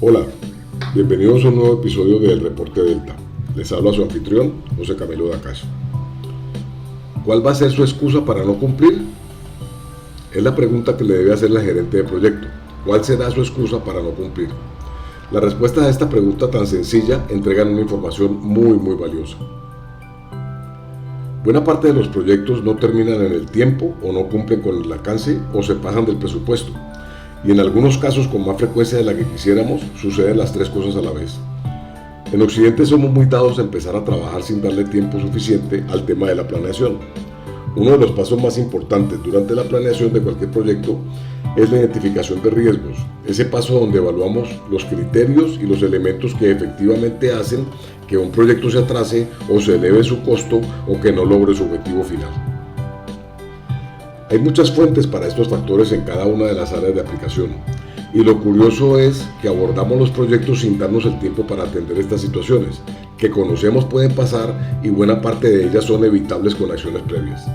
Hola, bienvenidos a un nuevo episodio del Reporte Delta. Les habla su anfitrión, José Camilo Dacaso. ¿Cuál va a ser su excusa para no cumplir? Es la pregunta que le debe hacer la gerente de proyecto. ¿Cuál será su excusa para no cumplir? La respuesta a esta pregunta tan sencilla entregan una información muy valiosa. Buena parte de los proyectos no terminan en el tiempo o no cumplen con el alcance o se pasan del presupuesto. Y en algunos casos, con más frecuencia de la que quisiéramos, suceden las tres cosas a la vez. En Occidente somos muy dados a empezar a trabajar sin darle tiempo suficiente al tema de la planeación. Uno de los pasos más importantes durante la planeación de cualquier proyecto es la identificación de riesgos, ese paso donde evaluamos los criterios y los elementos que efectivamente hacen que un proyecto se atrase o se eleve su costo o que no logre su objetivo final. Hay muchas fuentes para estos factores en cada una de las áreas de aplicación, y lo curioso es que abordamos los proyectos sin darnos el tiempo para atender estas situaciones, que conocemos pueden pasar y buena parte de ellas son evitables con acciones previas.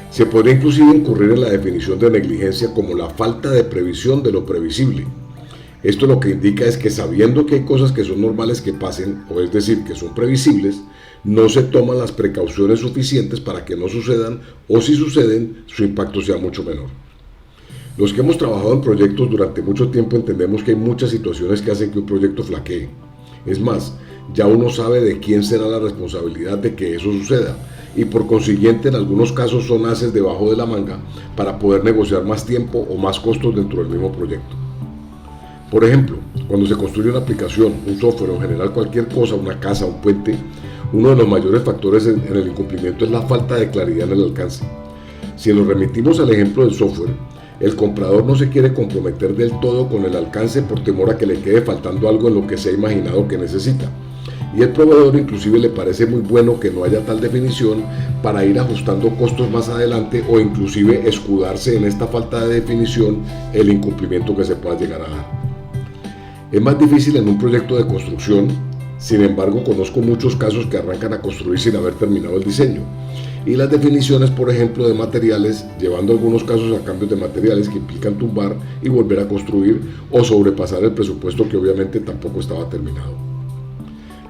Se podría inclusive incurrir en la definición de negligencia como la falta de previsión de lo previsible. Esto lo que indica es que sabiendo que hay cosas que son normales que pasen, o es decir, que son previsibles, no se toman las precauciones suficientes para que no sucedan, o si suceden, su impacto sea mucho menor. Los que hemos trabajado en proyectos durante mucho tiempo entendemos que hay muchas situaciones que hacen que un proyecto flaquee. Es más, ya uno sabe de quién será la responsabilidad de que eso suceda, y por consiguiente en algunos casos son haces debajo de la manga para poder negociar más tiempo o más costos dentro del mismo proyecto. Por ejemplo, cuando se construye una aplicación, un software o en general cualquier cosa, una casa, un puente, uno de los mayores factores en el incumplimiento es la falta de claridad en el alcance. Si nos remitimos al ejemplo del software, el comprador no se quiere comprometer del todo con el alcance por temor a que le quede faltando algo en lo que se ha imaginado que necesita. Y el proveedor inclusive le parece muy bueno que no haya tal definición para ir ajustando costos más adelante o inclusive escudarse en esta falta de definición el incumplimiento que se pueda llegar a dar. Es más difícil en un proyecto de construcción. Sin embargo, conozco muchos casos que arrancan a construir sin haber terminado el diseño. Y las definiciones, por ejemplo, de materiales, llevando algunos casos a cambios de materiales que implican tumbar y volver a construir o sobrepasar el presupuesto que obviamente tampoco estaba terminado.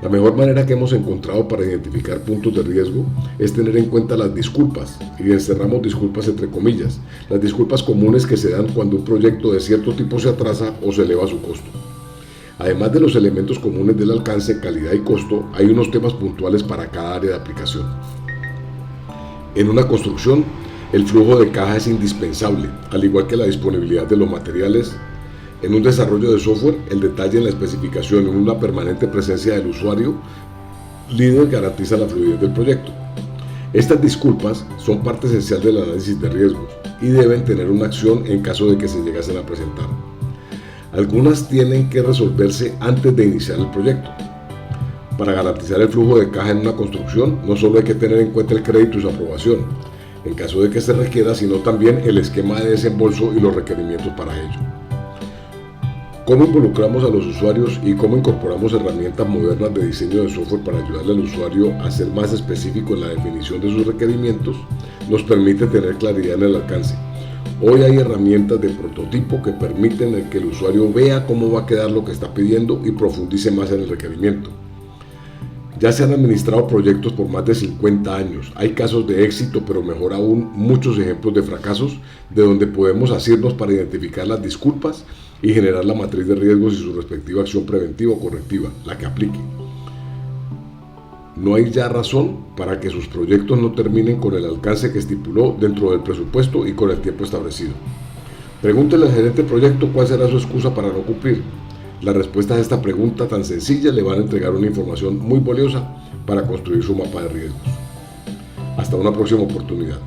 La mejor manera que hemos encontrado para identificar puntos de riesgo es tener en cuenta las disculpas, y encerramos disculpas entre comillas, las disculpas comunes que se dan cuando un proyecto de cierto tipo se atrasa o se eleva su costo. Además de los elementos comunes del alcance, calidad y costo, hay unos temas puntuales para cada área de aplicación. En una construcción, el flujo de caja es indispensable, al igual que la disponibilidad de los materiales. En un desarrollo de software, el detalle en la especificación y una permanente presencia del usuario líder garantiza la fluidez del proyecto. Estas disculpas son parte esencial del análisis de riesgos y deben tener una acción en caso de que se llegasen a presentar. Algunas tienen que resolverse antes de iniciar el proyecto. Para garantizar el flujo de caja en una construcción, no solo hay que tener en cuenta el crédito y su aprobación, en caso de que se requiera, sino también el esquema de desembolso y los requerimientos para ello. ¿Cómo involucramos a los usuarios y cómo incorporamos herramientas modernas de diseño de software para ayudarle al usuario a ser más específico en la definición de sus requerimientos? Nos permite tener claridad en el alcance. Hoy hay herramientas de prototipo que permiten que el usuario vea cómo va a quedar lo que está pidiendo y profundice más en el requerimiento. Ya se han administrado proyectos por más de 50 años. Hay casos de éxito, pero mejor aún, muchos ejemplos de fracasos de donde podemos asirnos para identificar las disculpas y generar la matriz de riesgos y su respectiva acción preventiva o correctiva, la que aplique. No hay ya razón para que sus proyectos no terminen con el alcance que estipuló dentro del presupuesto y con el tiempo establecido. Pregúntele al gerente de proyecto cuál será su excusa para no cumplir. Las respuestas a esta pregunta tan sencilla le van a entregar una información muy valiosa para construir su mapa de riesgos. Hasta una próxima oportunidad.